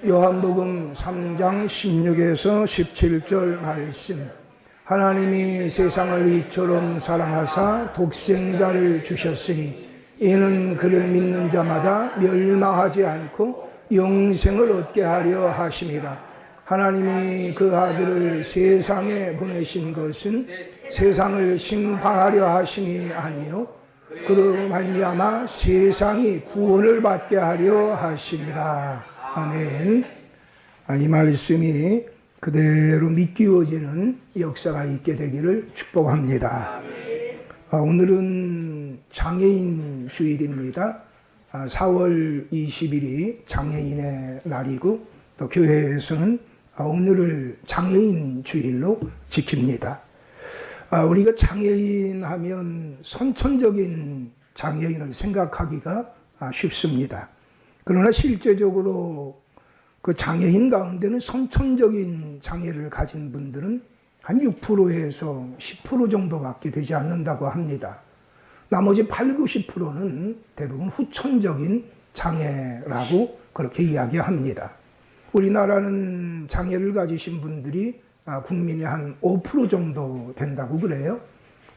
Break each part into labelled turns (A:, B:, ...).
A: 요한복음 3장 16에서 17절 말씀. 하나님이 세상을 이처럼 사랑하사 독생자를 주셨으니 이는 그를 믿는 자마다 멸망하지 않고 영생을 얻게 하려 하심이라. 하나님이 그 아들을 세상에 보내신 것은 세상을 심판하려 하심이 아니요 그로 말미암아 세상이 구원을 받게 하려 하심이라. 아멘. 이 말씀이 그대로 믿기워지는 역사가 있게 되기를 축복합니다. 오늘은 장애인 주일입니다. 4월 20일이 장애인의 날이고 또 교회에서는 오늘을 장애인 주일로 지킵니다. 우리가 장애인 하면 선천적인 장애인을 생각하기가 쉽습니다. 그러나 실제적으로 그 장애인 가운데는 선천적인 장애를 가진 분들은 한 6%에서 10% 정도밖에 되지 않는다고 합니다. 나머지 8, 90%는 대부분 후천적인 장애라고 그렇게 이야기합니다. 우리나라는 장애를 가지신 분들이 국민의 한 5% 정도 된다고 그래요.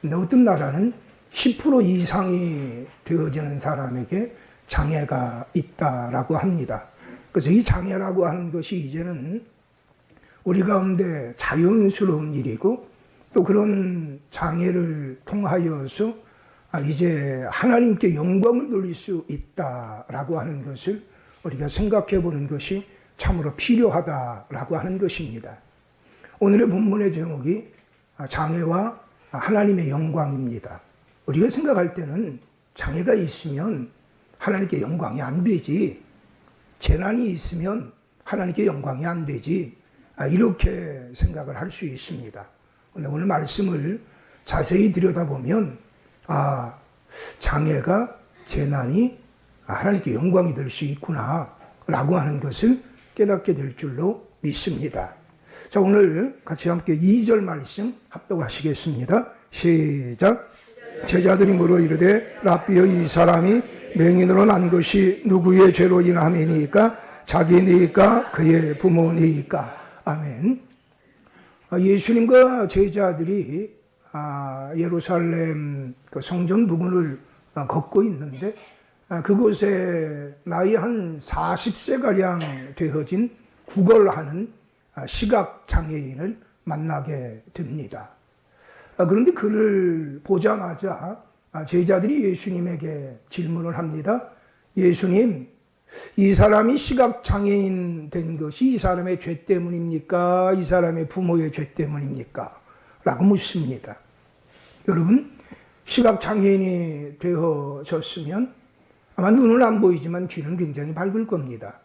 A: 근데 어떤 나라는 10% 이상이 되어지는 사람에게 장애가 있다라고 합니다. 그래서 이 장애라고 하는 것이 이제는 우리 가운데 자연스러운 일이고 또 그런 장애를 통하여서 이제 하나님께 영광을 돌릴 수 있다라고 하는 것을 우리가 생각해 보는 것이 참으로 필요하다라고 하는 것입니다. 오늘의 본문의 제목이 장애와 하나님의 영광입니다. 우리가 생각할 때는 장애가 있으면 하나님께 영광이 안 되지, 재난이 있으면 하나님께 영광이 안 되지, 이렇게 생각을 할 수 있습니다. 오늘 말씀을 자세히 들여다보면 장애가, 재난이 하나님께 영광이 될 수 있구나 라고 하는 것을 깨닫게 될 줄로 믿습니다. 자, 오늘 같이 함께 2절 말씀 합독하시겠습니다. 시작. 제자들이 물어 이르되 랍비여 이 사람이 맹인으로 난 것이 누구의 죄로 인함이니까 자기니까 그의 부모니까. 아멘. 예수님과 제자들이 예루살렘 그 성전 부근을 걷고 있는데 그곳에 나이 한 40세가량 되어진 구걸하는 시각장애인을 만나게 됩니다. 그런데 그를 보자마자 제자들이 예수님에게 질문을 합니다. 예수님, 이 사람이 시각장애인 된 것이 이 사람의 죄 때문입니까? 이 사람의 부모의 죄 때문입니까? 라고 묻습니다. 여러분, 시각장애인이 되어졌으면 아마 눈은 안 보이지만 귀는 굉장히 밝을 겁니다.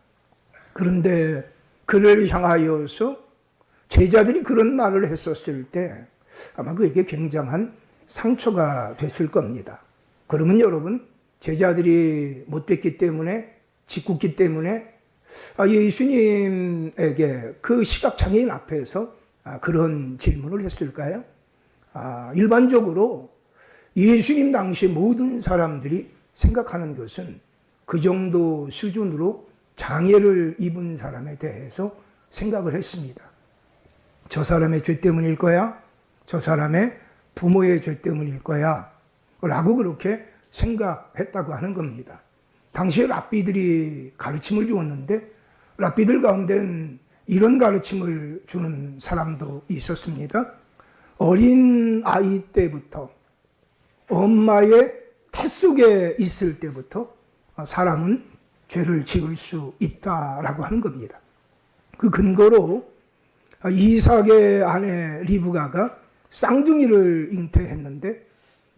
A: 그런데 그를 향하여서 제자들이 그런 말을 했었을 때 아마 그에게 굉장한 상처가 됐을 겁니다. 그러면 여러분, 제자들이 못됐기 때문에, 짓궂기 때문에 예수님에게 그 시각장애인 앞에서 그런 질문을 했을까요? 일반적으로 예수님 당시 모든 사람들이 생각하는 것은 그 정도 수준으로 장애를 입은 사람에 대해서 생각을 했습니다. 저 사람의 죄 때문일 거야? 저 사람의 부모의 죄 때문일 거야? 라고 그렇게 생각했다고 하는 겁니다. 당시에 랍비들이 가르침을 주었는데 랍비들 가운데는 이런 가르침을 주는 사람도 있었습니다. 어린 아이 때부터 엄마의 태 속에 있을 때부터 사람은 죄를 지을 수 있다라고 하는 겁니다. 그 근거로 이삭의 아내 리브가가 쌍둥이를 잉태했는데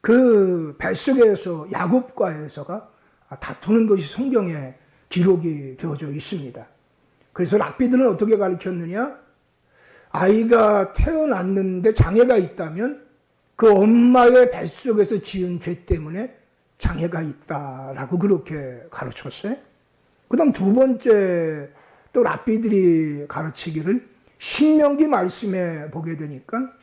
A: 그 뱃속에서 야곱과 에서가 다투는 것이 성경에 기록이 되어져 있습니다. 그래서 랍비들은 어떻게 가르쳤느냐? 아이가 태어났는데 장애가 있다면 그 엄마의 뱃속에서 지은 죄 때문에 장애가 있다라고 그렇게 가르쳤어요. 그 다음 두 번째 또 랍비들이 가르치기를 신명기 말씀에 보게 되니까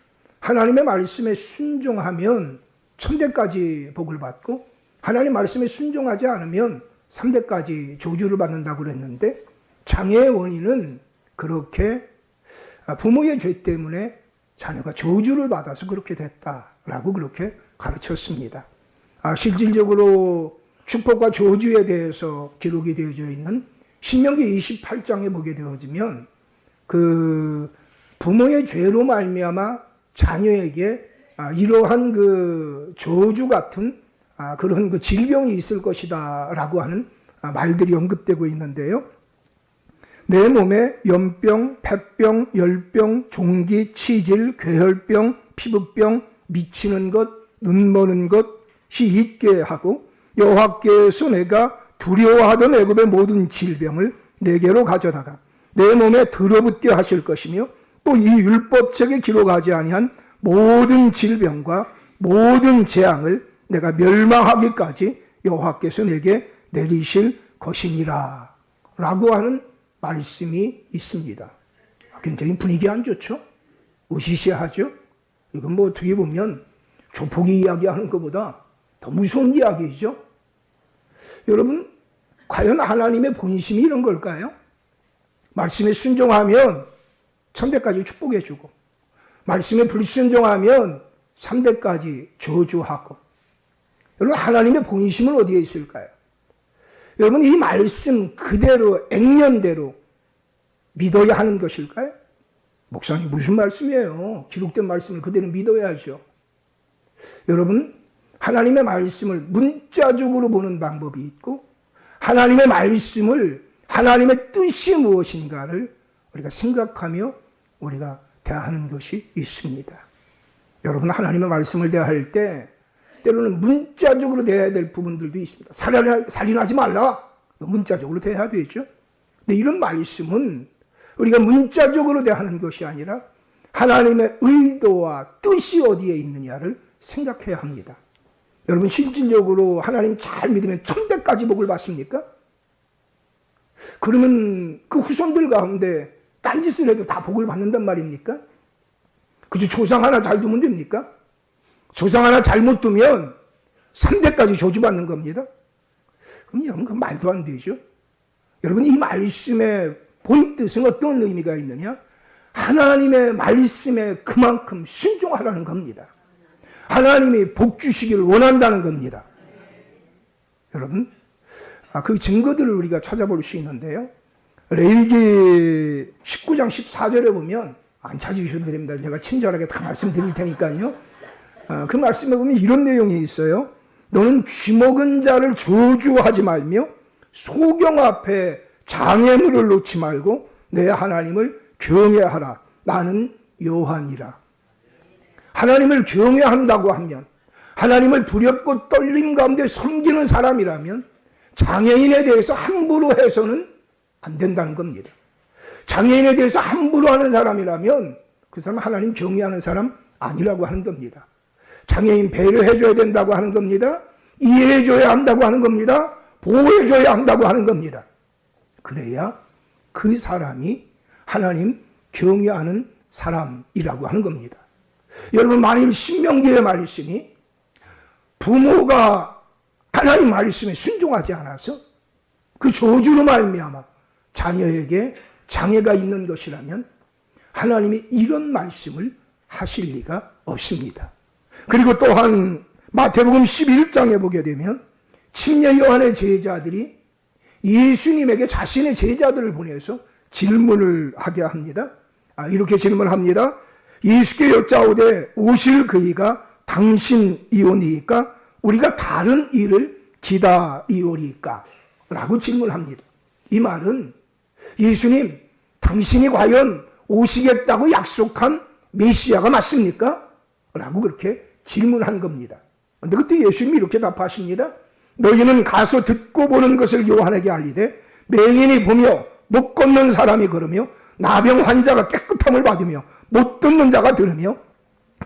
A: 하나님의 말씀에 순종하면 천대까지 복을 받고 하나님 말씀에 순종하지 않으면 3대까지 저주를 받는다고 그랬는데 장애의 원인은 그렇게 부모의 죄 때문에 자녀가 저주를 받아서 그렇게 됐다라고 그렇게 가르쳤습니다. 실질적으로 축복과 저주에 대해서 기록이 되어져 있는 신명기 28장에 보게 되어지면 그 부모의 죄로 말미암아 자녀에게 이러한 그 저주 같은 그런 그 질병이 있을 것이다라고 하는 말들이 언급되고 있는데요. 내 몸에 연병, 폐병, 열병, 종기, 치질, 괴혈병, 피부병, 미치는 것, 눈머는 것이 있게 하고 여호와께서 내가 두려워하던 애굽의 모든 질병을 내게로 가져다가 내 몸에 들어붙게 하실 것이며 또 이 율법책에 기록하지 아니한 모든 질병과 모든 재앙을 내가 멸망하기까지 여호와께서 내게 내리실 것이니라 라고 하는 말씀이 있습니다. 굉장히 분위기 안 좋죠? 으시시하죠? 이건 뭐 어떻게 보면 조폭이 이야기하는 것보다 더 무서운 이야기죠. 여러분, 과연 하나님의 본심이 이런 걸까요? 말씀에 순종하면 천대까지 축복해주고 말씀에 불순종하면 3대까지 저주하고. 여러분, 하나님의 본심은 어디에 있을까요? 여러분, 이 말씀 그대로 액면대로 믿어야 하는 것일까요? 목사님, 무슨 말씀이에요? 기록된 말씀을 그대로 믿어야죠. 여러분, 하나님의 말씀을 문자적으로 보는 방법이 있고 하나님의 말씀을 하나님의 뜻이 무엇인가를 우리가 생각하며 우리가 대하는 것이 있습니다. 여러분, 하나님의 말씀을 대할 때 때로는 문자적으로 대해야 될 부분들도 있습니다. 살인하지 말라. 문자적으로 대해야 되죠. 근데 이런 말씀은 우리가 문자적으로 대하는 것이 아니라 하나님의 의도와 뜻이 어디에 있느냐를 생각해야 합니다. 여러분, 실질적으로 하나님 잘 믿으면 천대까지 복을 받습니까? 그러면 그 후손들 가운데 딴짓을 해도 다 복을 받는단 말입니까? 그저 조상 하나 잘 두면 됩니까? 조상 하나 잘못 두면 3대까지 저주받는 겁니다. 그럼 여러분, 그 말도 안 되죠. 여러분, 이 말씀의 본 뜻은 어떤 의미가 있느냐? 하나님의 말씀에 그만큼 순종하라는 겁니다. 하나님이 복 주시기를 원한다는 겁니다. 여러분, 그 증거들을 우리가 찾아볼 수 있는데요. 레위기 19장 14절에 보면, 안 찾으셔도 됩니다. 제가 친절하게 다 말씀드릴 테니까요. 그 말씀에 보면 이런 내용이 있어요. 너는 쥐먹은 자를 저주하지 말며 소경 앞에 장애물을 놓지 말고 내 하나님을 경외하라. 나는 여호와니라. 하나님을 경외한다고 하면, 하나님을 두렵고 떨림 가운데 섬기는 사람이라면 장애인에 대해서 함부로 해서는 안 된다는 겁니다. 장애인에 대해서 함부로 하는 사람이라면 그 사람은 하나님 경외하는 사람 아니라고 하는 겁니다. 장애인 배려해줘야 된다고 하는 겁니다. 이해해줘야 한다고 하는 겁니다. 보호해줘야 한다고 하는 겁니다. 그래야 그 사람이 하나님 경외하는 사람이라고 하는 겁니다. 여러분, 만일 신명기의 말씀이 부모가 하나님 말씀에 순종하지 않아서 그 저주로 말미암아 자녀에게 장애가 있는 것이라면 하나님이 이런 말씀을 하실 리가 없습니다. 그리고 또한 마태복음 11장에 보게 되면 침례 요한의 제자들이 예수님에게 자신의 제자들을 보내서 질문을 하게 합니다. 이렇게 질문합니다. 예수께 여짜오되 오실 그이가 당신이오니이까 우리가 다른 일을 기다리오리까? 라고 질문합니다. 이 말은 예수님, 당신이 과연 오시겠다고 약속한 메시아가 맞습니까? 라고 그렇게 질문한 겁니다. 그런데 그때 예수님이 이렇게 답하십니다. 너희는 가서 듣고 보는 것을 요한에게 알리되 맹인이 보며 못 걷는 사람이 걸으며 나병 환자가 깨끗함을 받으며 못 듣는 자가 들으며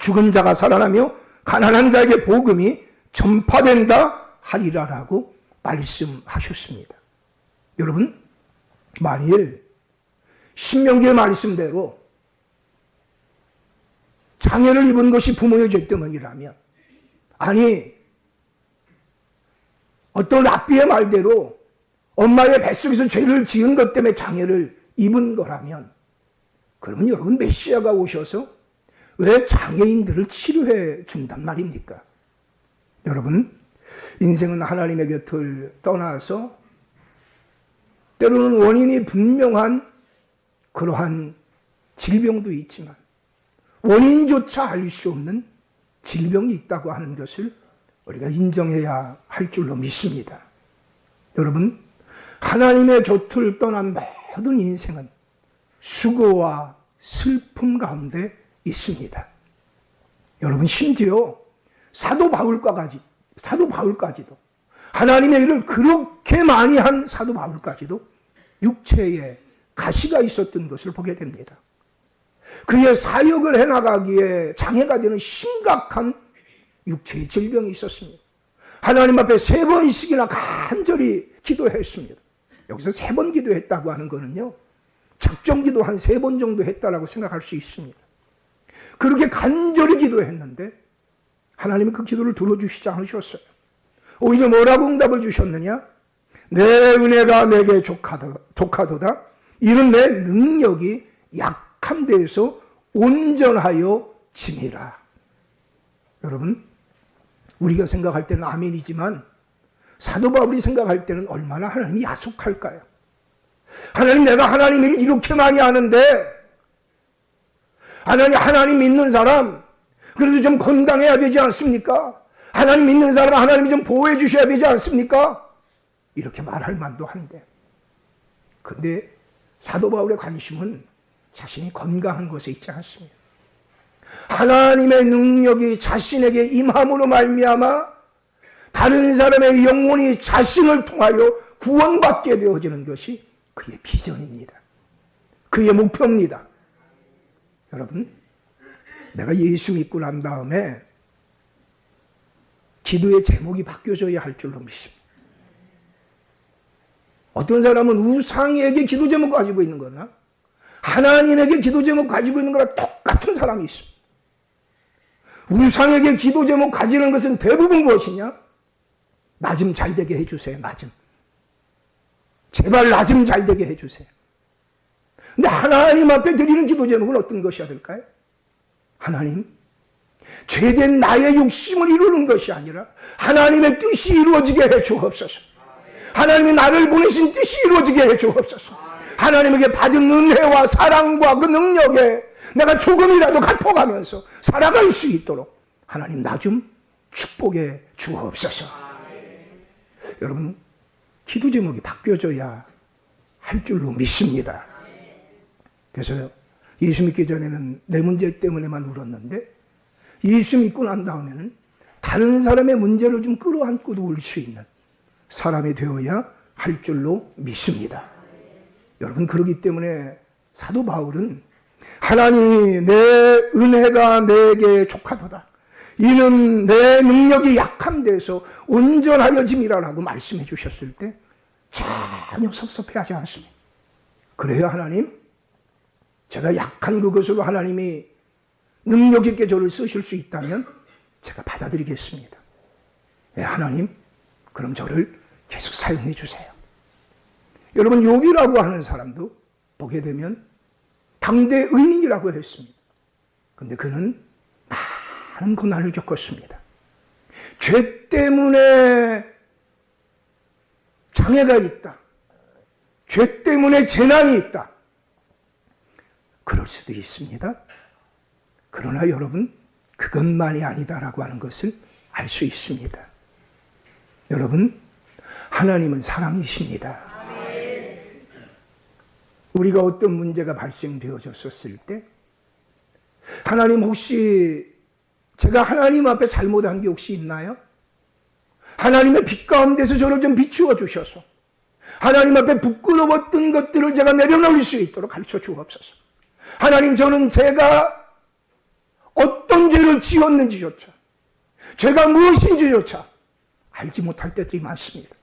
A: 죽은 자가 살아나며 가난한 자에게 복음이 전파된다 하리라라고 말씀하셨습니다. 여러분, 만일 신명기의 말씀대로 장애를 입은 것이 부모의 죄 때문이라면, 아니 어떤 랍비의 말대로 엄마의 뱃속에서 죄를 지은 것 때문에 장애를 입은 거라면, 그러면 여러분 메시아가 오셔서 왜 장애인들을 치료해 준단 말입니까? 여러분, 인생은 하나님의 곁을 떠나서 때로는 원인이 분명한 그러한 질병도 있지만 원인조차 알 수 없는 질병이 있다고 하는 것을 우리가 인정해야 할 줄로 믿습니다. 여러분, 하나님의 곁을 떠난 모든 인생은 수고와 슬픔 가운데 있습니다. 여러분, 심지어 사도 바울까지도 하나님의 일을 그렇게 많이 한 사도 바울까지도 육체에 가시가 있었던 것을 보게 됩니다. 그의 사역을 해나가기에 장애가 되는 심각한 육체의 질병이 있었습니다. 하나님 앞에 3번씩이나 간절히 기도했습니다. 여기서 3번 기도했다고 하는 거는요, 작정기도 한 3번 정도 했다라고 생각할 수 있습니다. 그렇게 간절히 기도했는데 하나님이 그 기도를 들어주시지 않으셨어요. 오히려 뭐라고 응답을 주셨느냐? 내 은혜가 내게 족하도다. 이는 내 능력이 약함 데에서 온전하여 짐이라. 여러분, 우리가 생각할 때는 아멘이지만 사도 바울이 생각할 때는 얼마나 하나님이 야속할까요? 하나님, 내가 하나님을 이렇게 많이 아는데 하나님 믿는 사람 그래도 좀 건강해야 되지 않습니까? 하나님 믿는 사람 하나님이 좀 보호해 주셔야 되지 않습니까? 이렇게 말할 만도 한데, 그런데 사도 바울의 관심은 자신이 건강한 것에 있지 않습니다. 하나님의 능력이 자신에게 임함으로 말미암아 다른 사람의 영혼이 자신을 통하여 구원받게 되어지는 것이 그의 비전입니다. 그의 목표입니다. 여러분, 내가 예수 믿고 난 다음에 기도의 제목이 바뀌어져야 할 줄로 믿습니다. 어떤 사람은 우상에게 기도 제목 가지고 있는 거나 하나님에게 기도 제목 가지고 있는 거랑 똑같은 사람이 있습니다. 우상에게 기도 제목 가지는 것은 대부분 무엇이냐? 나 좀 잘 되게 해주세요. 제발 나 좀 잘 되게 해주세요. 근데 하나님 앞에 드리는 기도 제목은 어떤 것이어야 될까요? 하나님, 죄된 나의 욕심을 이루는 것이 아니라 하나님의 뜻이 이루어지게 해 주옵소서. 하나님이 나를 보내신 뜻이 이루어지게 해 주옵소서. 하나님에게 받은 은혜와 사랑과 그 능력에 내가 조금이라도 갚아가면서 살아갈 수 있도록 하나님 나 좀 축복해 주옵소서. 여러분, 기도 제목이 바뀌어져야 할 줄로 믿습니다. 그래서 예수 믿기 전에는 내 문제 때문에만 울었는데 예수 믿고 난 다음에는 다른 사람의 문제를 좀 끌어안고도 울 수 있는 사람이 되어야 할 줄로 믿습니다. 여러분, 그렇기 때문에 사도 바울은 하나님이 내 은혜가 내게 족하도다. 이는 내 능력이 약한 데서 온전하여짐이라고 말씀해 주셨을 때 전혀 섭섭해하지 않습니다. 그래요, 하나님, 제가 약한 그것으로 하나님이 능력 있게 저를 쓰실 수 있다면 제가 받아들이겠습니다. 네, 하나님, 그럼 저를 계속 사용해 주세요. 여러분, 욥이라고 하는 사람도 보게 되면 당대 의인이라고 했습니다. 그런데 그는 많은 고난을 겪었습니다. 죄 때문에 장애가 있다. 죄 때문에 재난이 있다. 그럴 수도 있습니다. 그러나 여러분, 그것만이 아니다라고 하는 것을 알 수 있습니다. 여러분, 하나님은 사랑이십니다. 우리가 어떤 문제가 발생되어졌을 때 하나님, 혹시 제가 하나님 앞에 잘못한 게 혹시 있나요? 하나님의 빛 가운데서 저를 좀 비추어 주셔서 하나님 앞에 부끄러웠던 것들을 제가 내려놓을 수 있도록 가르쳐 주옵소서. 하나님, 저는 제가 어떤 죄를 지었는지조차, 죄가 무엇인지조차 알지 못할 때들이 많습니다.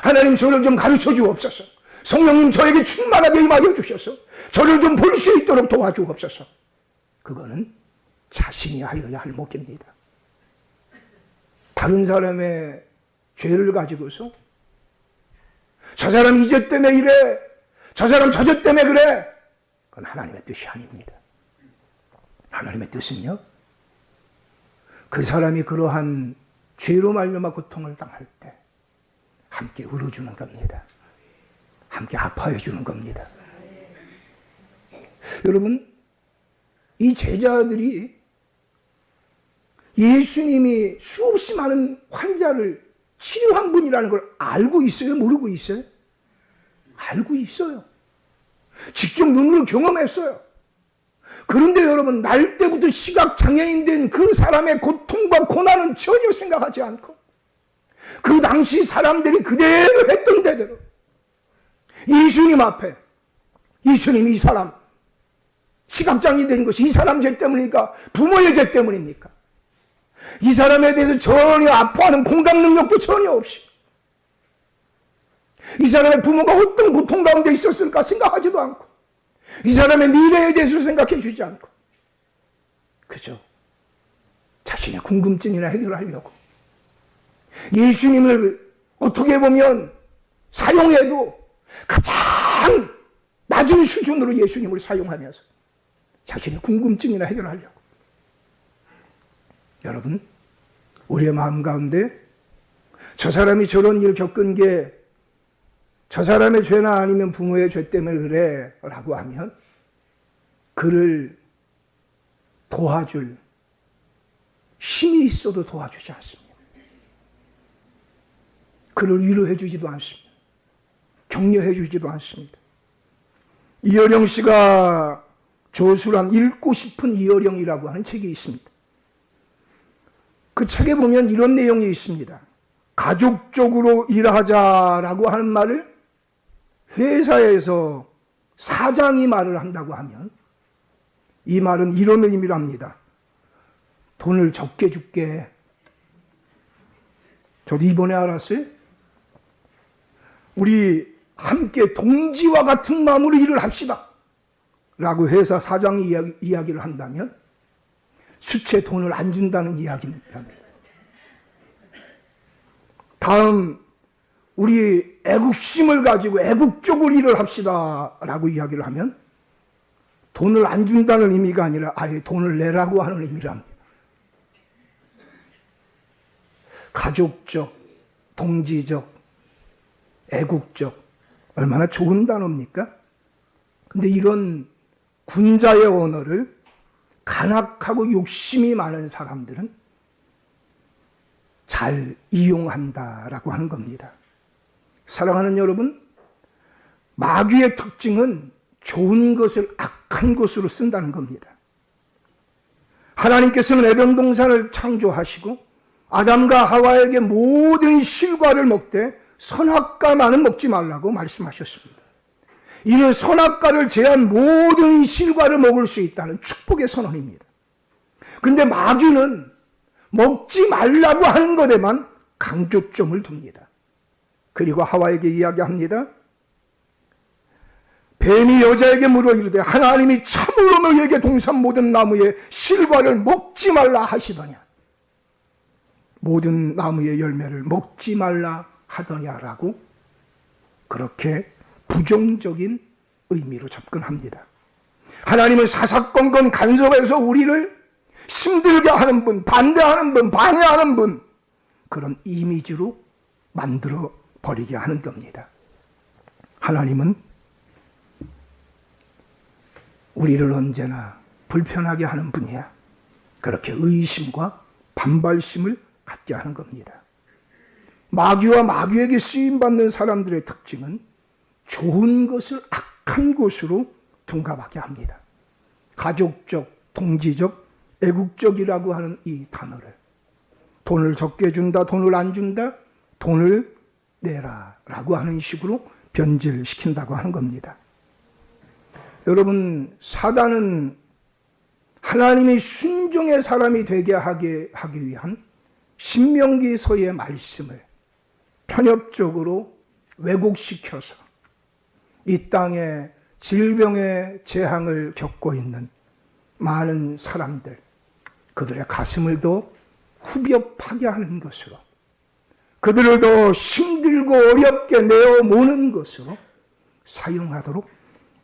A: 하나님, 저를 좀 가르쳐 주옵소서. 성령님, 저에게 충만하게 임하여 주셔서 저를 좀 볼 수 있도록 도와주옵소서. 그거는 자신이 하여야 할 목입니다. 다른 사람의 죄를 가지고서 저 사람 이 죄 때문에 이래, 저 사람 저 죄 때문에 그래. 그건 하나님의 뜻이 아닙니다. 하나님의 뜻은요, 그 사람이 그러한 죄로 말미암아 고통을 당할 때 함께 울어주는 겁니다. 함께 아파해 주는 겁니다. 여러분, 이 제자들이 예수님이 수없이 많은 환자를 치료한 분이라는 걸 알고 있어요? 모르고 있어요? 알고 있어요. 직접 눈으로 경험했어요. 그런데 여러분, 날 때부터 시각장애인 된 그 사람의 고통과 고난은 전혀 생각하지 않고 그 당시 사람들이 그대로 했던 대로 예수님 앞에, 예수님이 이 사람 시각장애인 된 것이 이 사람 죄 때문입니까? 부모의 죄 때문입니까? 이 사람에 대해서 전혀 아파하는 공감 능력도 전혀 없이 이 사람의 부모가 어떤 고통 가운데 있었을까 생각하지도 않고 이 사람의 미래에 대해서 생각해 주지 않고 그저 자신의 궁금증이나 해결하려고 예수님을 어떻게 보면 사용해도 가장 낮은 수준으로 예수님을 사용하면서 자신의 궁금증이나 해결하려고. 여러분, 우리의 마음 가운데 저 사람이 저런 일 겪은 게 저 사람의 죄나 아니면 부모의 죄 때문에 그래 라고 하면 그를 도와줄 힘이 있어도 도와주지 않습니다. 그를 위로해 주지도 않습니다. 격려해 주지도 않습니다. 이어령 씨가 조수란 읽고 싶은 이어령이라고 하는 책이 있습니다. 그 책에 보면 이런 내용이 있습니다. 가족적으로 일하자라고 하는 말을 회사에서 사장이 말을 한다고 하면 이 말은 이런 의미랍니다. 돈을 적게 줄게. 저도 이번에 알았어요. 우리 함께 동지와 같은 마음으로 일을 합시다 라고 회사 사장이 이야기를 한다면 수채 돈을 안 준다는 이야기입니다. 다음, 우리 애국심을 가지고 애국적으로 일을 합시다 라고 이야기를 하면 돈을 안 준다는 의미가 아니라 아예 돈을 내라고 하는 의미랍니다. 가족적, 동지적, 애국적, 얼마나 좋은 단어입니까? 근데 이런 군자의 언어를 간악하고 욕심이 많은 사람들은 잘 이용한다라고 하는 겁니다. 사랑하는 여러분, 마귀의 특징은 좋은 것을 악한 것으로 쓴다는 겁니다. 하나님께서는 에덴 동산을 창조하시고 아담과 하와에게 모든 실과를 먹되 선악과만은 먹지 말라고 말씀하셨습니다. 이는 선악과를 제한 모든 실과를 먹을 수 있다는 축복의 선언입니다. 그런데 마귀는 먹지 말라고 하는 것에만 강조점을 둡니다. 그리고 하와에게 이야기합니다. 뱀이 여자에게 물어 이르되 하나님이 참으로 너희에게 동산 모든 나무의 실과를 먹지 말라 하시더냐. 모든 나무의 열매를 먹지 말라 하더냐라고 그렇게 부정적인 의미로 접근합니다. 하나님은 사사건건 간섭해서 우리를 힘들게 하는 분, 반대하는 분, 방해하는 분, 그런 이미지로 만들어 버리게 하는 겁니다. 하나님은 우리를 언제나 불편하게 하는 분이야. 그렇게 의심과 반발심을 갖게 하는 겁니다. 마귀와 마귀에게 쓰임받는 사람들의 특징은 좋은 것을 악한 것으로 둔갑하게 합니다. 가족적, 동지적, 애국적이라고 하는 이 단어를 돈을 적게 준다, 돈을 안 준다, 돈을 내라 라고 하는 식으로 변질시킨다고 하는 겁니다. 여러분, 사단은 하나님이 순종의 사람이 되게 하기 위한 신명기서의 말씀을 편협적으로 왜곡시켜서 이 땅에 질병의 재앙을 겪고 있는 많은 사람들, 그들의 가슴을 더 후벼 파게 하는 것으로 그들을 더 힘들고 어렵게 내어 모는 것으로 사용하도록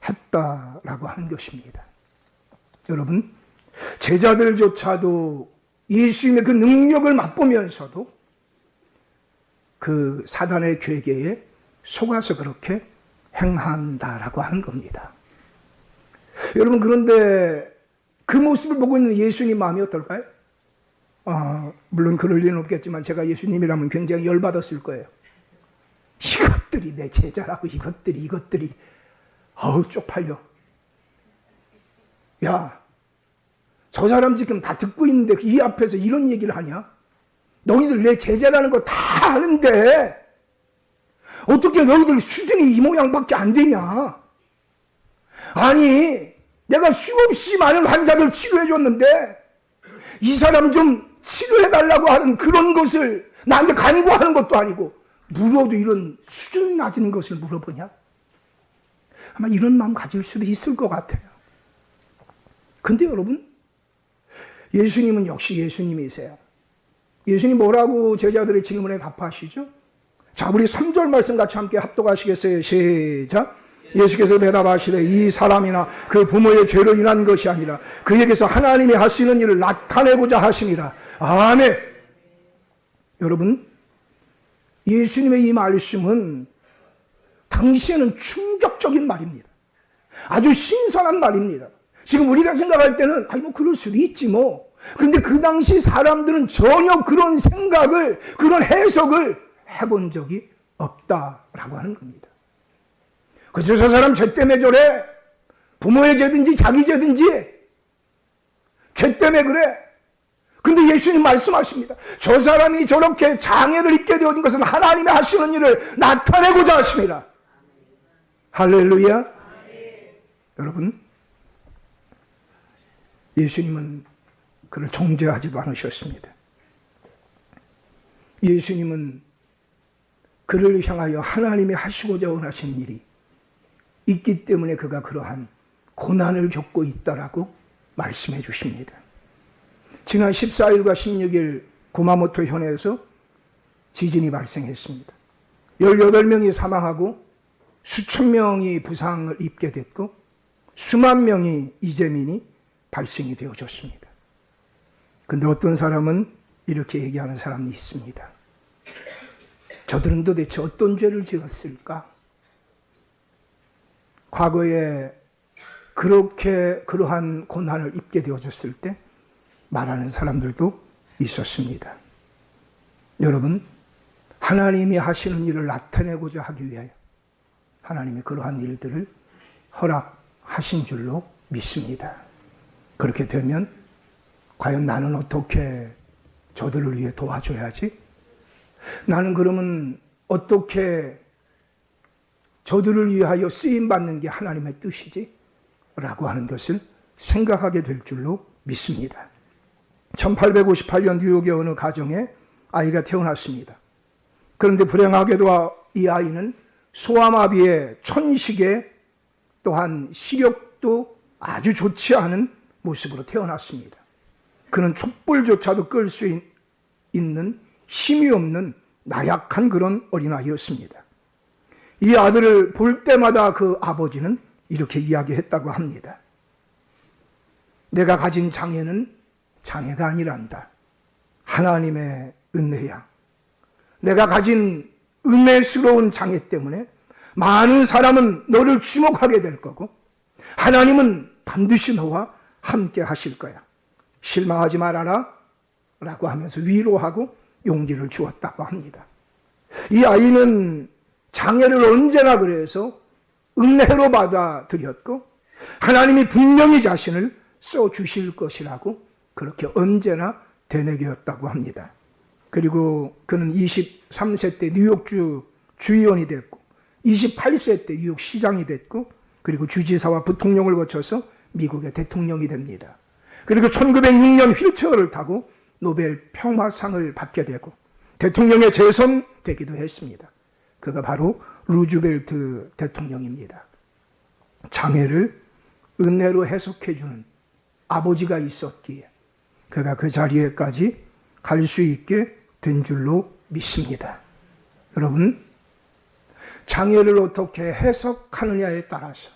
A: 했다라고 하는 것입니다. 여러분, 제자들조차도 예수님의 그 능력을 맛보면서도 그 사단의 괴계에 속아서 그렇게 행한다라고 하는 겁니다. 여러분, 그런데 그 모습을 보고 있는 예수님 마음이 어떨까요? 물론 그럴 리는 없겠지만 제가 예수님이라면 굉장히 열받았을 거예요. 이것들이 내 제자라고, 이것들이 쪽팔려. 야, 저 사람 지금 다 듣고 있는데 이 앞에서 이런 얘기를 하냐? 너희들 내 제자라는 거 다 아는데 어떻게 너희들 수준이 이 모양밖에 안 되냐? 아니, 내가 수없이 많은 환자들 치료해 줬는데 이 사람 좀 치료해 달라고 하는 그런 것을 나한테 간구하는 것도 아니고 물어도 이런 수준 낮은 것을 물어보냐? 아마 이런 마음 가질 수도 있을 것 같아요. 근데 여러분, 예수님은 역시 예수님이세요. 예수님 뭐라고 제자들의 질문에 답하시죠? 자, 우리 3절 말씀 같이 함께 합독하시겠어요? 시작. 예수께서 대답하시되 이 사람이나 그 부모의 죄로 인한 것이 아니라 그에게서 하나님이 하시는 일을 나타내고자 하심이라. 아멘. 여러분, 예수님의 이 말씀은 당시에는 충격적인 말입니다. 아주 신선한 말입니다. 지금 우리가 생각할 때는 그럴 수도 있지 뭐. 근데 그 당시 사람들은 전혀 그런 생각을, 그런 해석을 해본 적이 없다라고 하는 겁니다. 그저 저 사람 죄 때문에 저래. 부모의 죄든지 자기 죄든지 죄 때문에 그래. 근데 예수님 말씀하십니다. 저 사람이 저렇게 장애를 입게 되어진 것은 하나님이 하시는 일을 나타내고자 하십니다. 할렐루야. 여러분, 예수님은 그를 정죄하지도 않으셨습니다. 예수님은 그를 향하여 하나님이 하시고자 원하신 일이 있기 때문에 그가 그러한 고난을 겪고 있다라고 말씀해 주십니다. 지난 14일과 16일 구마모토 현에서 지진이 발생했습니다. 18명이 사망하고 수천 명이 부상을 입게 됐고 수만 명이 이재민이 발생이 되어졌습니다. 근데 어떤 사람은 이렇게 얘기하는 사람이 있습니다. 저들은 도대체 어떤 죄를 지었을까? 과거에 그렇게 그러한 고난을 입게 되어졌을 때 말하는 사람들도 있었습니다. 여러분, 하나님이 하시는 일을 나타내고자 하기 위하여 하나님이 그러한 일들을 허락하신 줄로 믿습니다. 그렇게 되면 과연 나는 어떻게 저들을 위해 도와줘야지? 나는 그러면 어떻게 저들을 위하여 쓰임받는 게 하나님의 뜻이지? 라고 하는 것을 생각하게 될 줄로 믿습니다. 1858년 뉴욕의 어느 가정에 아이가 태어났습니다. 그런데 불행하게도 이 아이는 소아마비에 천식에 또한 시력도 아주 좋지 않은 모습으로 태어났습니다. 그는 촛불조차도 끌 수 있는 힘이 없는 나약한 그런 어린아이였습니다. 이 아들을 볼 때마다 그 아버지는 이렇게 이야기했다고 합니다. 내가 가진 장애는 장애가 아니란다. 하나님의 은혜야. 내가 가진 은혜스러운 장애 때문에 많은 사람은 너를 주목하게 될 거고 하나님은 반드시 너와 함께 하실 거야. 실망하지 말아라 라고 하면서 위로하고 용기를 주었다고 합니다. 이 아이는 장애를 언제나 그래서 은혜로 받아들였고 하나님이 분명히 자신을 써주실 것이라고 그렇게 언제나 되뇌겼다고 합니다. 그리고 그는 23세 때 뉴욕주 주의원이 됐고 28세 때 뉴욕 시장이 됐고 그리고 주지사와 부통령을 거쳐서 미국의 대통령이 됩니다. 그리고 1906년 휠체어를 타고 노벨 평화상을 받게 되고 대통령에 재선되기도 했습니다. 그가 바로 루즈벨트 대통령입니다. 장애를 은혜로 해석해주는 아버지가 있었기에 그가 그 자리에까지 갈 수 있게 된 줄로 믿습니다. 여러분, 장애를 어떻게 해석하느냐에 따라서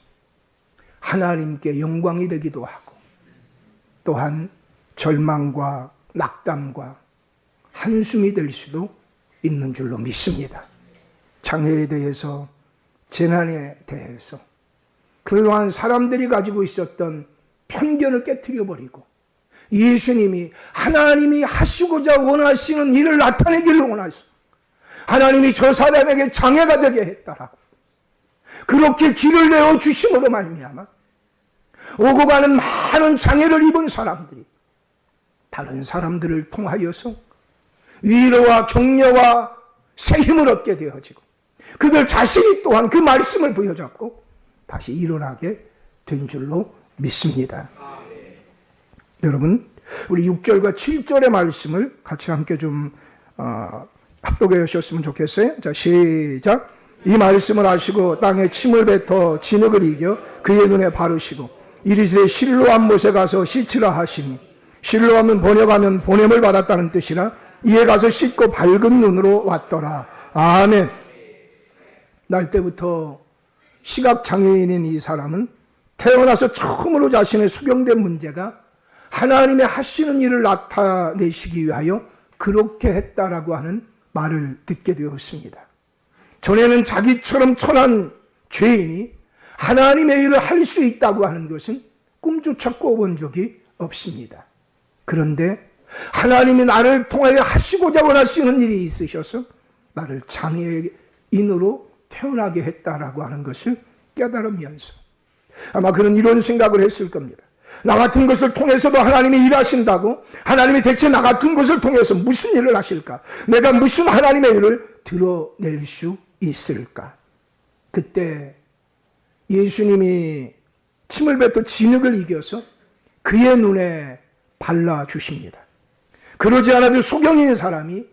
A: 하나님께 영광이 되기도 하고 또한 절망과 낙담과 한숨이 될 수도 있는 줄로 믿습니다. 장애에 대해서, 재난에 대해서 그동안 사람들이 가지고 있었던 편견을 깨트려 버리고 예수님이 하나님이 하시고자 원하시는 일을 나타내기를 원하셔 하나님이 저 사람에게 장애가 되게 했다라고 그렇게 길을 내어 주심으로 말미암아 오고 가는 많은 장애를 입은 사람들이 다른 사람들을 통하여서 위로와 격려와 새 힘을 얻게 되어지고 그들 자신이 또한 그 말씀을 부여잡고 다시 일어나게 된 줄로 믿습니다. 여러분, 우리 6절과 7절의 말씀을 같이 함께 좀 합독해 주셨으면 좋겠어요. 자, 시작. 이 말씀을 하시고 땅에 침을 뱉어 진흙을 이겨 그의 눈에 바르시고 이르시되 실로암 못에 가서 씻으라 하시니, 실로암은 번역하면 보냄을 받았다는 뜻이라 이에 가서 씻고 밝은 눈으로 왔더라. 아멘. 날 때부터 시각장애인인 이 사람은 태어나서 처음으로 자신의 수경된 문제가 하나님의 하시는 일을 나타내시기 위하여 그렇게 했다라고 하는 말을 듣게 되었습니다. 전에는 자기처럼 천한 죄인이 하나님의 일을 할 수 있다고 하는 것은 꿈조차 꿔본 적이 없습니다. 그런데 하나님이 나를 통하여 하시고자 원하시는 일이 있으셔서 나를 장애인으로 태어나게 했다라고 하는 것을 깨달으면서 아마 그런 이런 생각을 했을 겁니다. 나 같은 것을 통해서도 하나님이 일하신다고? 하나님이 대체 나 같은 것을 통해서 무슨 일을 하실까? 내가 무슨 하나님의 일을 드러낼 수 있을까? 그때 예수님이 침을 뱉어 진흙을 이겨서 그의 눈에 발라주십니다. 그러지 않아도 소경인 사람이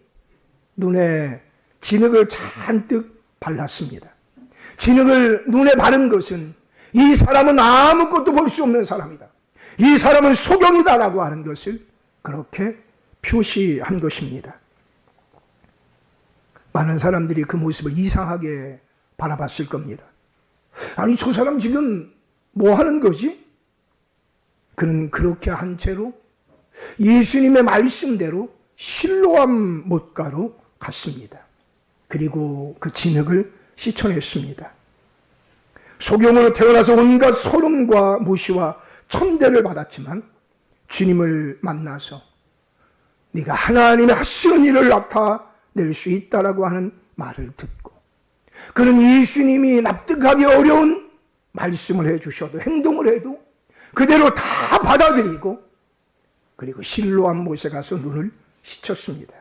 A: 눈에 진흙을 잔뜩 발랐습니다. 진흙을 눈에 바른 것은 이 사람은 아무것도 볼 수 없는 사람이다. 이 사람은 소경이다라고 하는 것을 그렇게 표시한 것입니다. 많은 사람들이 그 모습을 이상하게 바라봤을 겁니다. 아니, 저 사람 지금 뭐 하는 거지? 그는 그렇게 한 채로 예수님의 말씀대로 실로암 못가로 갔습니다. 그리고 그 진흙을 씻어냈습니다. 소경으로 태어나서 온갖 소름과 무시와 천대를 받았지만 주님을 만나서 네가 하나님의 하시는 일을 나타낼 수 있다라고 하는 말을 듣고 그는 예수님이 납득하기 어려운 말씀을 해주셔도 행동을 해도 그대로 다 받아들이고 그리고 실로암 못에 가서 눈을 씻었습니다.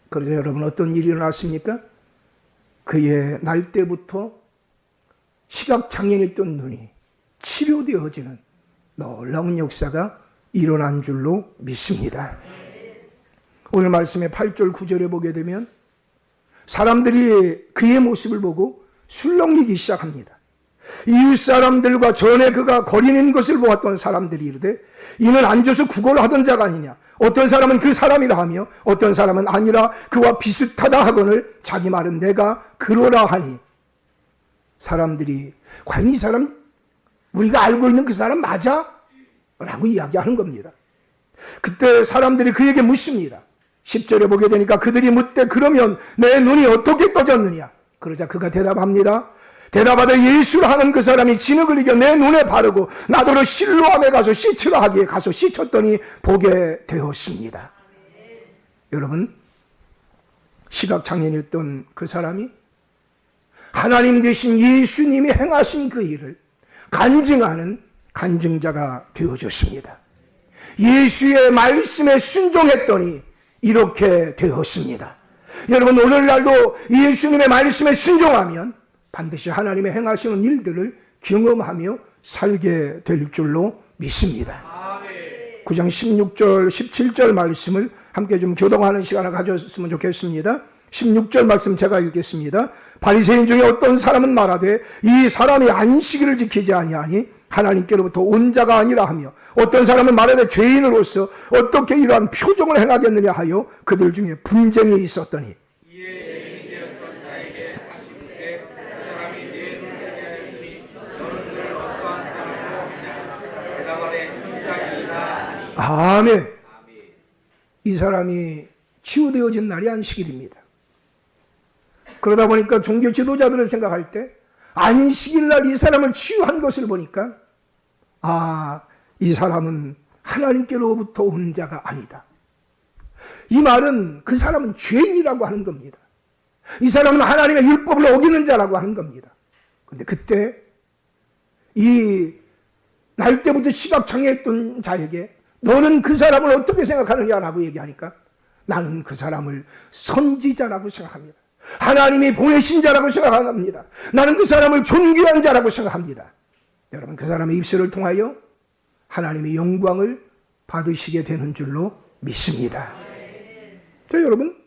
A: 그래서 여러분 어떤 일이 일어났습니까? 그의 날 때부터 시각장애인이었던 눈이 치료되어지는 놀라운 역사가 일어난 줄로 믿습니다. 오늘 말씀의 8절 9절에 보게 되면 사람들이 그의 모습을 보고 술렁이기 시작합니다. 이웃 사람들과 전에 그가 거리는 것을 보았던 사람들이 이르되 이는 앉아서 구걸을 하던 자가 아니냐. 어떤 사람은 그 사람이라 하며 어떤 사람은 아니라 그와 비슷하다 하거늘 자기 말은 내가 그러라 하니 사람들이 과연 이 사람 우리가 알고 있는 그 사람 맞아? 라고 이야기하는 겁니다. 그때 사람들이 그에게 묻습니다. 10절에 보게 되니까 그들이 묻되 그러면 내 눈이 어떻게 떠졌느냐? 그러자 그가 대답합니다. 대답하되 예수를 하는 그 사람이 진흙을 이겨 내 눈에 바르고 나더러 실로암에 가서 씻으라 하기에 가서 씻었더니 보게 되었습니다. 여러분, 시각장애인이었던 그 사람이 하나님 되신 예수님이 행하신 그 일을 간증하는 간증자가 되어졌습니다. 예수의 말씀에 순종했더니 이렇게 되었습니다. 여러분, 오늘날도 예수님의 말씀에 순종하면 반드시 하나님의 행하시는 일들을 경험하며 살게 될 줄로 믿습니다. 9장 16절 17절 말씀을 함께 좀 교독하는 시간을 가졌으면 좋겠습니다. 16절 말씀 제가 읽겠습니다. 바리새인 중에 어떤 사람은 말하되 이 사람이 안식일을 지키지 아니하니 하나님께로부터 온 자가 아니라 하며 어떤 사람은 말하되 죄인으로서 어떻게 이러한 표정을 행하겠느냐 하여 그들 중에 분쟁이 있었더니 아멘. 이 사람이 치유되어진 날이 안식일입니다. 그러다 보니까 종교 지도자들을 생각할 때 안식일 날 이 사람을 치유한 것을 보니까 이 사람은 하나님께로부터 온 자가 아니다. 이 말은 그 사람은 죄인이라고 하는 겁니다. 이 사람은 하나님의 율법을 어기는 자라고 하는 겁니다. 그런데 그때 이 날 때부터 시각장애했던 자에게 너는 그 사람을 어떻게 생각하느냐라고 얘기하니까 나는 그 사람을 선지자라고 생각합니다. 하나님이 보내신 자라고 생각합니다. 나는 그 사람을 존귀한 자라고 생각합니다. 여러분, 그 사람의 입술을 통하여 하나님의 영광을 받으시게 되는 줄로 믿습니다. 자, 여러분,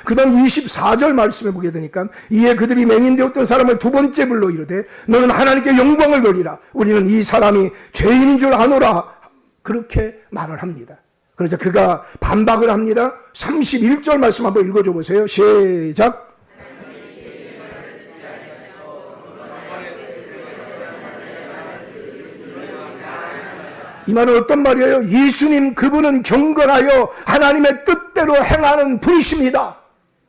A: 그 다음 24절 말씀을 보게 되니까 이에 그들이 맹인되었던 사람을 두 번째 불러 이르되 너는 하나님께 영광을 돌리라. 우리는 이 사람이 죄인인 줄 아노라. 그렇게 말을 합니다. 그래서 그가 반박을 합니다. 31절 말씀 한번 읽어줘 보세요. 시작. 이 말은 어떤 말이에요? 예수님 그분은 경건하여 하나님의 뜻대로 행하는 분이십니다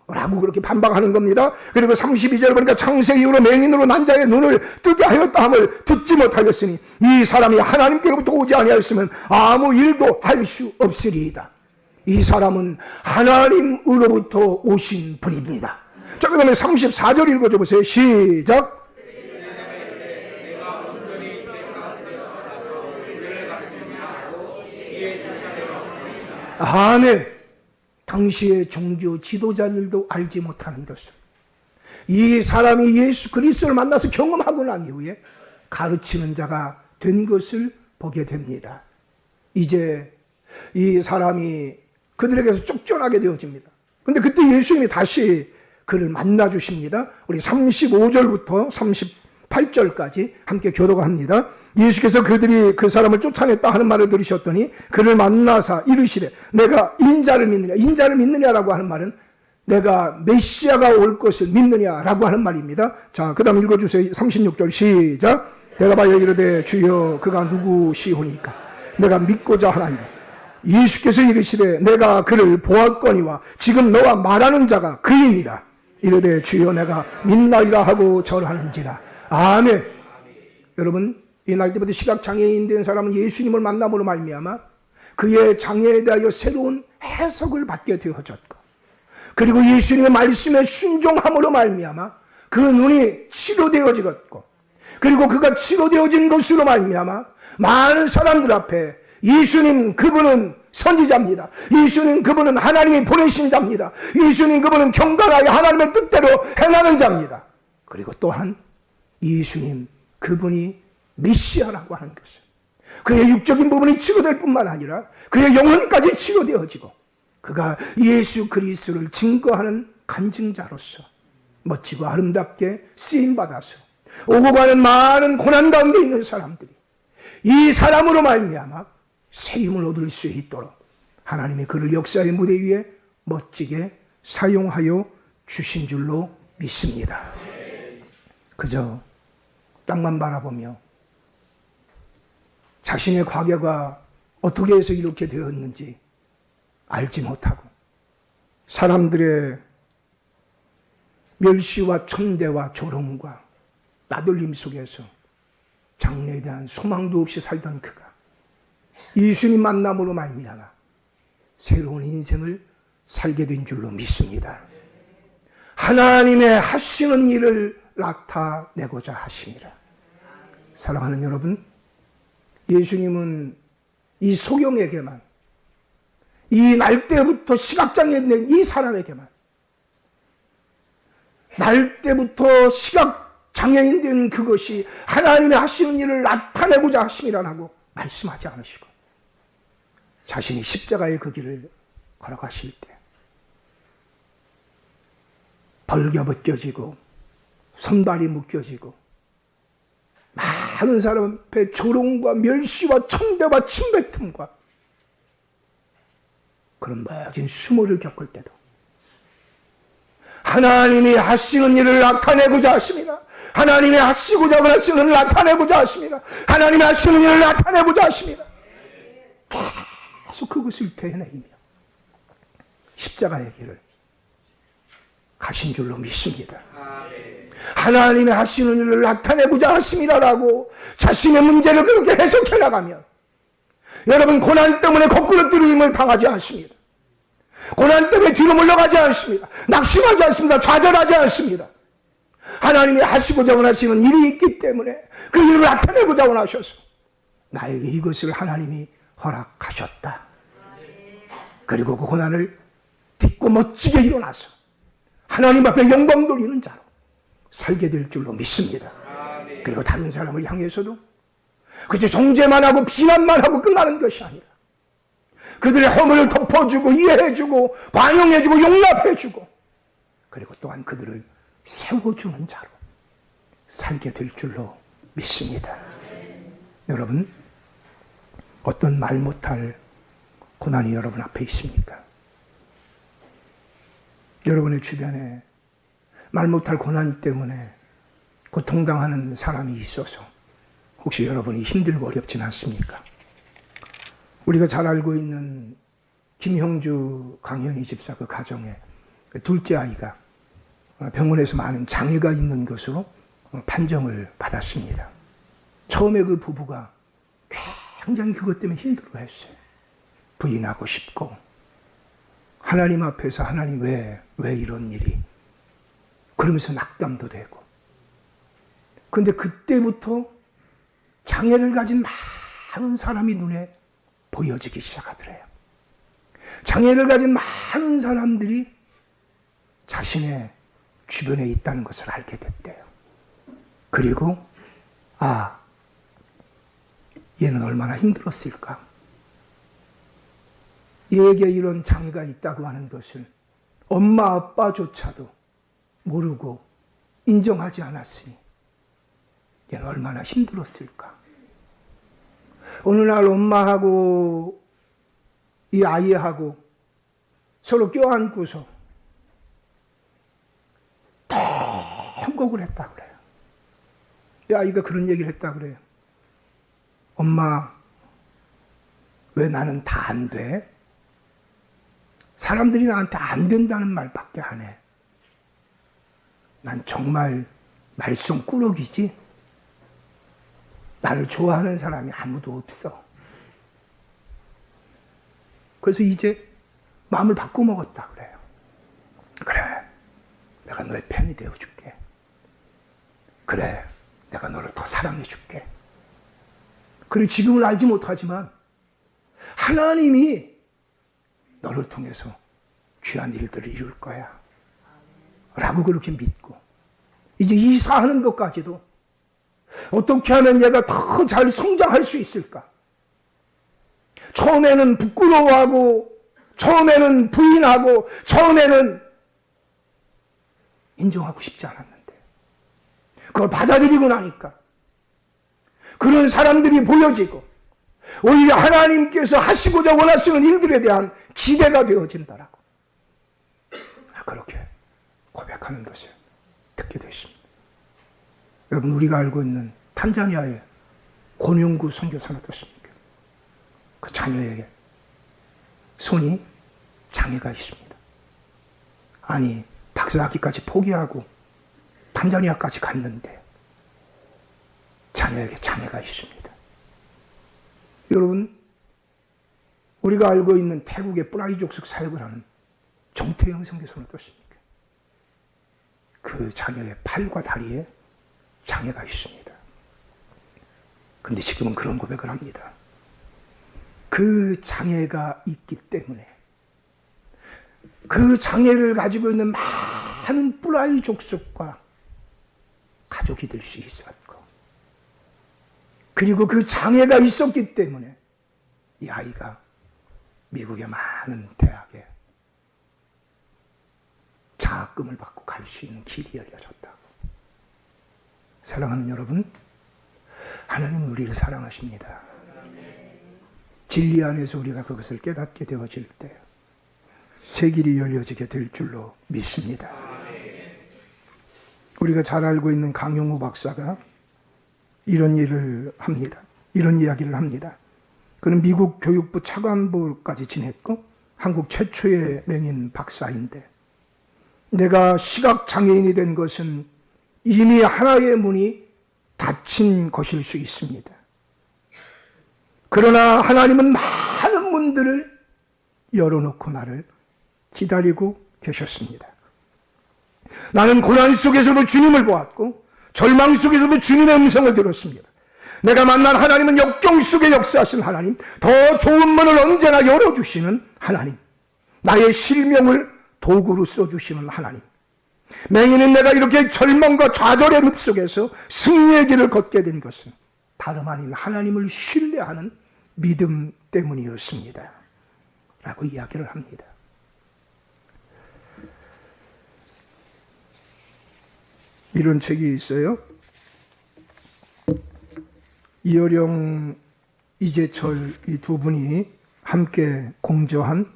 A: 라고 그렇게 반박하는 겁니다. 그리고 32절 보니까 창세 이후로 맹인으로 난 자의 눈을 뜨게 하였다 함을 듣지 못하였으니 이 사람이 하나님께로부터 오지 아니하였으면 아무 일도 할 수 없으리이다. 이 사람은 하나님으로부터 오신 분입니다. 자, 그 다음에 34절 읽어줘 보세요. 시작. 아멘. 당시의 종교 지도자들도 알지 못하는 것을 이 사람이 예수 그리스도를 만나서 경험하고 난 이후에 가르치는 자가 된 것을 보게 됩니다. 이제 이 사람이 그들에게서 쫓겨나게 되어집니다. 그런데 그때 예수님이 다시 그를 만나 주십니다. 우리 35절부터 38절까지 함께 교도합니다. 예수께서 그들이 그 사람을 쫓아냈다 하는 말을 들으셨더니 그를 만나사 이르시되 내가 인자를 믿느냐. 인자를 믿느냐라고 하는 말은 내가 메시아가 올 것을 믿느냐라고 하는 말입니다. 자, 그 다음 읽어주세요. 36절 시작. 내가 봐야 이르되 주여 그가 누구시오니까 내가 믿고자 하나이다. 예수께서 이르시되 내가 그를 보았거니와 지금 너와 말하는 자가 그이니라. 이르되 주여 내가 믿나이다 하고 절하는지라. 아멘. 여러분, 이 날 때부터 시각장애인 된 사람은 예수님을 만남으로 말미암아 그의 장애에 대하여 새로운 해석을 받게 되어졌고, 그리고 예수님의 말씀에 순종함으로 말미암아 그 눈이 치료되어지고, 그리고 그가 치료되어진 것으로 말미암아 많은 사람들 앞에 예수님 그분은 선지자입니다. 예수님 그분은 하나님이 보내신 자입니다. 예수님 그분은 경건하여 하나님의 뜻대로 행하는 자입니다. 그리고 또한 예수님 그분이 메시아라고 하는 것을, 그의 육적인 부분이 치료될 뿐만 아니라 그의 영혼까지 치료되어지고 그가 예수 그리스도를 증거하는 간증자로서 멋지고 아름답게 쓰임받아서 오고 가는 많은 고난 가운데 있는 사람들이 이 사람으로 말미암아 세임을 얻을 수 있도록 하나님이 그를 역사의 무대 위에 멋지게 사용하여 주신 줄로 믿습니다. 그저 땅만 바라보며 자신의 과거가 어떻게 해서 이렇게 되었는지 알지 못하고 사람들의 멸시와 천대와 조롱과 따돌림 속에서 장래에 대한 소망도 없이 살던 그가 예수님 만남으로 말미암아 새로운 인생을 살게 된 줄로 믿습니다. 하나님의 하시는 일을 나타내고자 하심이라. 사랑하는 여러분, 예수님은 이 소경에게만, 이 날 때부터 시각장애 된 이 사람에게만, 날 때부터 시각장애인 된 그것이 하나님의 하시는 일을 나타내고자 하심이라고 말씀하지 않으시고 자신이 십자가의 그 길을 걸어가실 때 벌겨벗겨지고 손발이 묶여지고 많은 사람 앞에 조롱과 멸시와 천대와 침뱉음과 그런 멋진 수모를 겪을 때도 하나님이 하시는 일을 나타내고자 하십니다. 하나님이 하시고자 하시는 일을 나타내고자 하십니다. 하나님이 하시는 일을 나타내고자 하십니다. 계속 그것을 되뇌이며 십자가의 길을 가신 줄로 믿습니다. 하나님이 하시는 일을 나타내고자 하심이라고 자신의 문제를 그렇게 해석해 나가면 여러분 고난 때문에 거꾸로 뜨림을 당하지 않습니다. 고난 때문에 뒤로 물러가지 않습니다. 낙심하지 않습니다. 좌절하지 않습니다. 하나님이 하시고자 원하시는 일이 있기 때문에 그 일을 나타내고자 원하셔서 나에게 이것을 하나님이 허락하셨다. 그리고 그 고난을 딛고 멋지게 일어나서 하나님 앞에 영광 돌리는 자로 살게 될 줄로 믿습니다. 그리고 다른 사람을 향해서도 그저 정죄만 하고 비난만 하고 끝나는 것이 아니라 그들의 허물을 덮어주고 이해해주고 관용해주고 용납해주고 그리고 또한 그들을 세워주는 자로 살게 될 줄로 믿습니다. 여러분, 어떤 말 못할 고난이 여러분 앞에 있습니까? 여러분의 주변에 말 못할 고난 때문에 고통당하는 사람이 있어서 혹시 여러분이 힘들고 어렵진 않습니까? 우리가 잘 알고 있는 김형주 강현희 집사 그 가정의 둘째 아이가 병원에서 많은 장애가 있는 것으로 판정을 받았습니다. 처음에 그 부부가 굉장히 그것 때문에 힘들어했어요. 부인하고 싶고 하나님 앞에서 하나님 왜 이런 일이 그러면서 낙담도 되고 그런데 그때부터 장애를 가진 많은 사람이 눈에 보여지기 시작하더래요. 장애를 가진 많은 사람들이 자신의 주변에 있다는 것을 알게 됐대요. 그리고 얘는 얼마나 힘들었을까. 얘에게 이런 장애가 있다고 하는 것을 엄마 아빠조차도 모르고 인정하지 않았으니 얘는 얼마나 힘들었을까. 어느 날 엄마하고 이 아이하고 서로 껴안고서 통곡을 했다 그래요. 이 아이가 그런 얘기를 했다 그래요. 엄마, 왜 나는 다 안 돼? 사람들이 나한테 안 된다는 말밖에 안 해. 난 정말 말썽꾸러기지? 나를 좋아하는 사람이 아무도 없어. 그래서 이제 마음을 바꿔먹었다 그래요. 그래, 내가 너의 편이 되어줄게. 그래, 내가 너를 더 사랑해줄게. 그리고 지금은 알지 못하지만 하나님이 너를 통해서 귀한 일들을 이룰 거야 라고 그렇게 믿고 이제 이사하는 것까지도 어떻게 하면 얘가 더 잘 성장할 수 있을까. 처음에는 부끄러워하고 처음에는 부인하고 처음에는 인정하고 싶지 않았는데 그걸 받아들이고 나니까 그런 사람들이 보여지고 오히려 하나님께서 하시고자 원하시는 일들에 대한 기대가 되어진다라고 그렇게 고백하는 것을 듣게 되십니다. 여러분, 우리가 알고 있는 탄자니아의 권용구 선교사는 어떻습니까? 그 자녀에게 손이 장애가 있습니다. 아니, 박사학위까지 포기하고 탄자니아까지 갔는데 자녀에게 장애가 있습니다. 여러분, 우리가 알고 있는 태국의 뿌라이족식 사역을 하는 정태영 선교사는 어떻습니까? 그 자녀의 팔과 다리에 장애가 있습니다. 근데 지금은 그런 고백을 합니다. 그 장애가 있기 때문에 그 장애를 가지고 있는 많은 뿌라이 족속과 가족이 될 수 있었고 그리고 그 장애가 있었기 때문에 이 아이가 미국의 많은 대학에 장학금을 받고 갈 수 있는 길이 열려졌다고. 사랑하는 여러분, 하나님은 우리를 사랑하십니다. 진리 안에서 우리가 그것을 깨닫게 되어질 때 새 길이 열려지게 될 줄로 믿습니다. 우리가 잘 알고 있는 강용우 박사가 이런 일을 합니다. 이런 이야기를 합니다. 그는 미국 교육부 차관보까지 지냈고 한국 최초의 명인 박사인데, 내가 시각장애인이 된 것은 이미 하나의 문이 닫힌 것일 수 있습니다. 그러나 하나님은 많은 문들을 열어놓고 나를 기다리고 계셨습니다. 나는 고난 속에서도 주님을 보았고 절망 속에서도 주님의 음성을 들었습니다. 내가 만난 하나님은 역경 속에 역사하신 하나님, 더 좋은 문을 언제나 열어주시는 하나님, 나의 실명을 도구로 써주시는 하나님. 맹인은 내가 이렇게 절망과 좌절의 늪 속에서 승리의 길을 걷게 된 것은 다름 아닌 하나님을 신뢰하는 믿음 때문이었습니다. 라고 이야기를 합니다. 이런 책이 있어요. 이어령, 이재철 이 두 분이 함께 공저한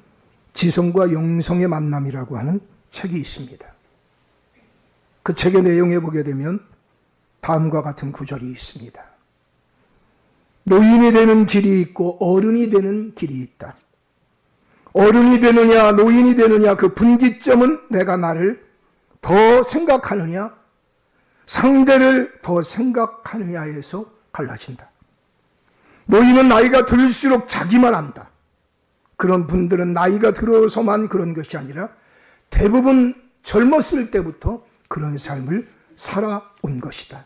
A: 지성과 영성의 만남이라고 하는 책이 있습니다. 그 책의 내용에 보게 되면 다음과 같은 구절이 있습니다. 노인이 되는 길이 있고 어른이 되는 길이 있다. 어른이 되느냐 노인이 되느냐 그 분기점은 내가 나를 더 생각하느냐 상대를 더 생각하느냐에서 갈라진다. 노인은 나이가 들수록 자기만 안다. 그런 분들은 나이가 들어서만 그런 것이 아니라 대부분 젊었을 때부터 그런 삶을 살아온 것이다.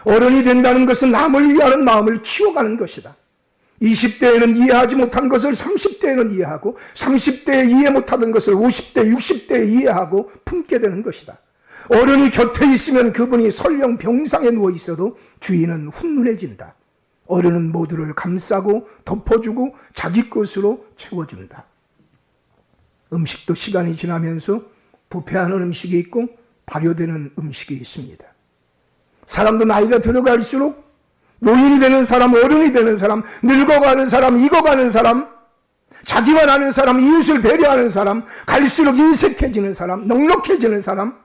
A: 어른이 된다는 것은 남을 이해하는 마음을 키워가는 것이다. 20대에는 이해하지 못한 것을 30대에는 이해하고 30대에 이해 못하던 것을 50대, 60대에 이해하고 품게 되는 것이다. 어른이 곁에 있으면 그분이 설령 병상에 누워 있어도 주인은 훈훈해진다. 어른은 모두를 감싸고 덮어주고 자기 것으로 채워준다. 음식도 시간이 지나면서 부패하는 음식이 있고 발효되는 음식이 있습니다. 사람도 나이가 들어갈수록 노인이 되는 사람, 어른이 되는 사람, 늙어가는 사람, 익어가는 사람, 자기만 아는 사람, 이웃을 배려하는 사람, 갈수록 인색해지는 사람, 넉넉해지는 사람,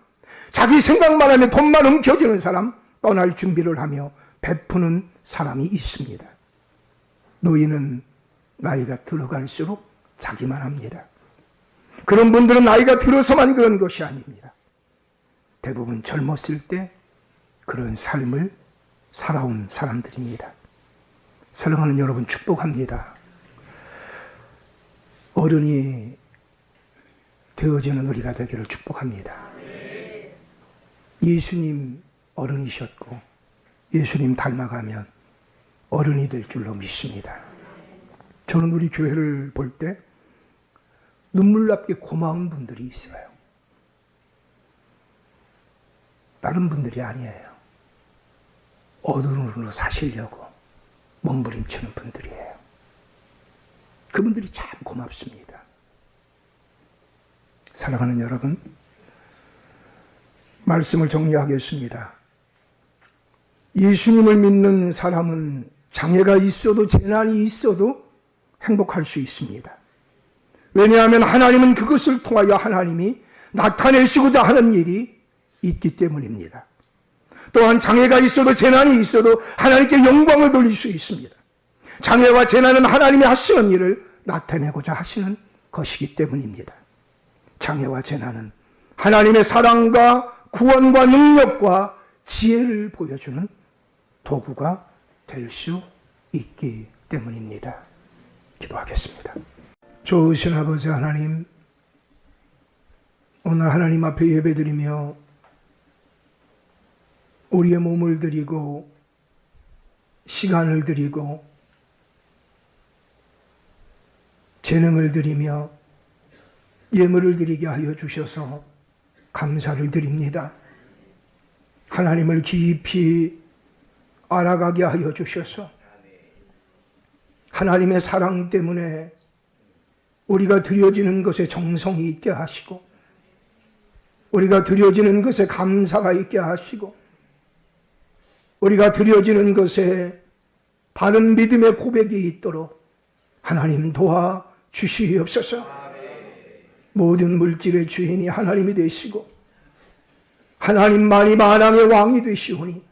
A: 자기 생각만 하면 돈만 움켜쥐는 사람, 떠날 준비를 하며 베푸는 사람이 있습니다. 노인은 나이가 들어갈수록 자기만 합니다. 그런 분들은 나이가 들어서만 그런 것이 아닙니다. 대부분 젊었을 때 그런 삶을 살아온 사람들입니다. 사랑하는 여러분, 축복합니다. 어른이 되어지는 우리가 되기를 축복합니다. 예수님 어른이셨고 예수님 닮아가면 어른이 될 줄로 믿습니다. 저는 우리 교회를 볼 때 눈물납게 고마운 분들이 있어요. 다른 분들이 아니에요. 어른으로 사시려고 몸부림치는 분들이에요. 그분들이 참 고맙습니다. 사랑하는 여러분, 말씀을 정리하겠습니다. 예수님을 믿는 사람은 장애가 있어도 재난이 있어도 행복할 수 있습니다. 왜냐하면 하나님은 그것을 통하여 하나님이 나타내시고자 하는 일이 있기 때문입니다. 또한 장애가 있어도 재난이 있어도 하나님께 영광을 돌릴 수 있습니다. 장애와 재난은 하나님이 하시는 일을 나타내고자 하시는 것이기 때문입니다. 장애와 재난은 하나님의 사랑과 구원과 능력과 지혜를 보여주는 도구가 될 수 있기 때문입니다. 기도하겠습니다. 좋으신 아버지 하나님, 오늘 하나님 앞에 예배드리며 우리의 몸을 드리고 시간을 드리고 재능을 드리며 예물을 드리게 하여 주셔서 감사를 드립니다. 하나님을 깊이 알아가게 하여 주셔서 하나님의 사랑 때문에 우리가 드려지는 것에 정성이 있게 하시고 우리가 드려지는 것에 감사가 있게 하시고 우리가 드려지는 것에 바른 믿음의 고백이 있도록 하나님 도와 주시옵소서. 모든 물질의 주인이 하나님이 되시고 하나님만이 만왕의 왕이 되시오니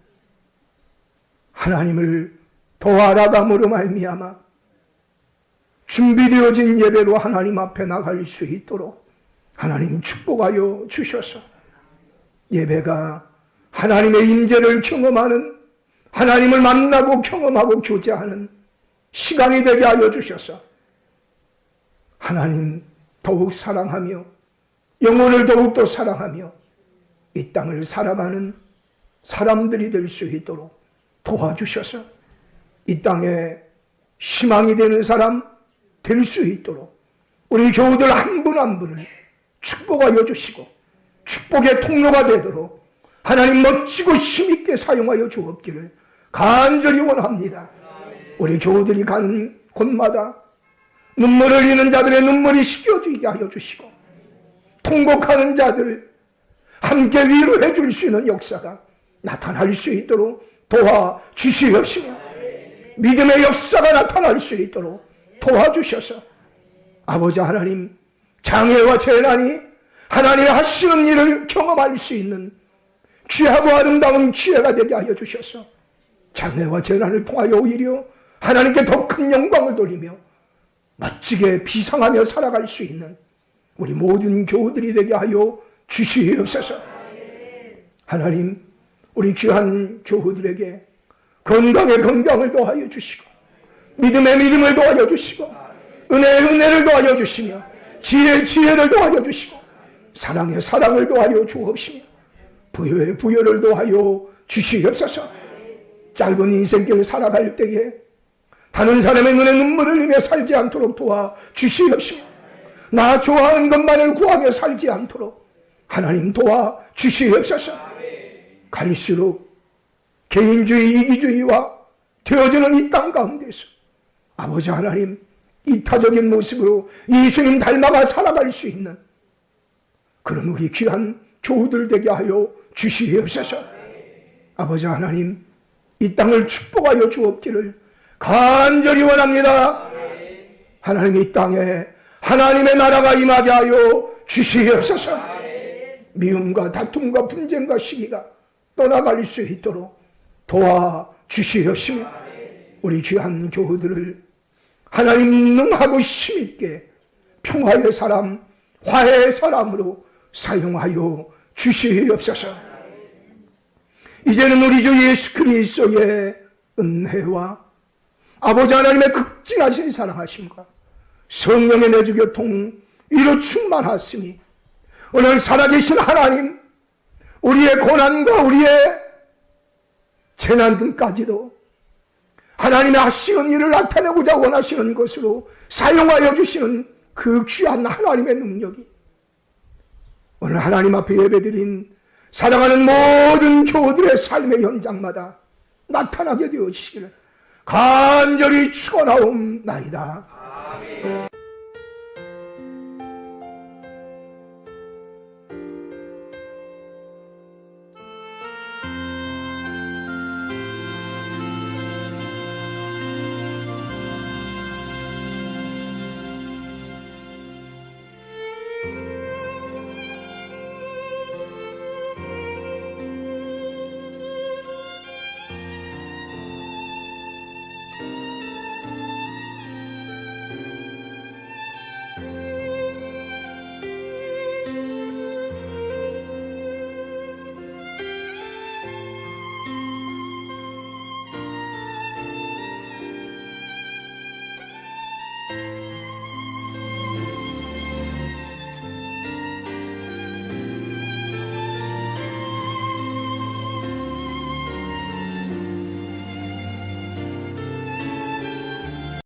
A: 하나님을 더 알아감으로 말미암아 준비되어진 예배로 하나님 앞에 나갈 수 있도록 하나님 축복하여 주셔서 예배가 하나님의 임재를 경험하는, 하나님을 만나고 경험하고 교제하는 시간이 되게 하여 주셔서 하나님 더욱 사랑하며 영혼을 더욱더 사랑하며 이 땅을 살아가는 사람들이 될 수 있도록 도와주셔서 이 땅에 희망이 되는 사람 될 수 있도록 우리 교우들 한 분 한 분을 축복하여 주시고 축복의 통로가 되도록 하나님 멋지고 힘있게 사용하여 주옵기를 간절히 원합니다. 우리 교우들이 가는 곳마다 눈물 흘리는 자들의 눈물이 씻겨지게 하여 주시고 통곡하는 자들 함께 위로해 줄 수 있는 역사가 나타날 수 있도록 도와주시옵시며 믿음의 역사가 나타날 수 있도록 도와주셔서 아버지 하나님 장애와 재난이 하나님의 하시는 일을 경험할 수 있는 귀하고 아름다운 기회가 되게 하여 주셔서 장애와 재난을 통하여 오히려 하나님께 더 큰 영광을 돌리며 멋지게 비상하며 살아갈 수 있는 우리 모든 교우들이 되게 하여 주시옵소서. 하나님 우리 귀한 교우들에게 건강에 건강을 더하여 주시고 믿음에 믿음을 더하여 주시고 은혜에 은혜를 더하여 주시며 지혜에 지혜를 더하여 주시고 사랑에 사랑을 더하여 주옵시며 부여에 부여를 더하여 주시옵소서. 짧은 인생길 살아갈 때에 다른 사람의 눈에 눈물을 흘리며 살지 않도록 도와주시옵시며 나 좋아하는 것만을 구하며 살지 않도록 하나님 도와주시옵소서. 갈수록 개인주의 이기주의와 되어지는 이 땅 가운데서 아버지 하나님 이타적인 모습으로 예수님 닮아가 살아갈 수 있는 그런 우리 귀한 교우들 되게 하여 주시옵소서. 아버지 하나님 이 땅을 축복하여 주옵기를 간절히 원합니다. 하나님 이 땅에 하나님의 나라가 임하게 하여 주시옵소서. 미움과 다툼과 분쟁과 시기가 떠나갈 수 있도록 도와주시옵시며 우리 귀한 교우들을 하나님 능하고 힘있게 평화의 사람, 화해의 사람으로 사용하여 주시옵소서. 이제는 우리 주 예수 그리스도의 은혜와 아버지 하나님의 극진하신 사랑하심과 성령의 내주교통 이로 충만하시니 오늘 살아계신 하나님 우리의 고난과 우리의 재난 등까지도 하나님의 하시는 일을 나타내고자 원하시는 것으로 사용하여 주시는 그 귀한 하나님의 능력이 오늘 하나님 앞에 예배드린 사랑하는 모든 교우들의 삶의 현장마다 나타나게 되어지기를 간절히 축원하옵나이다. 아멘.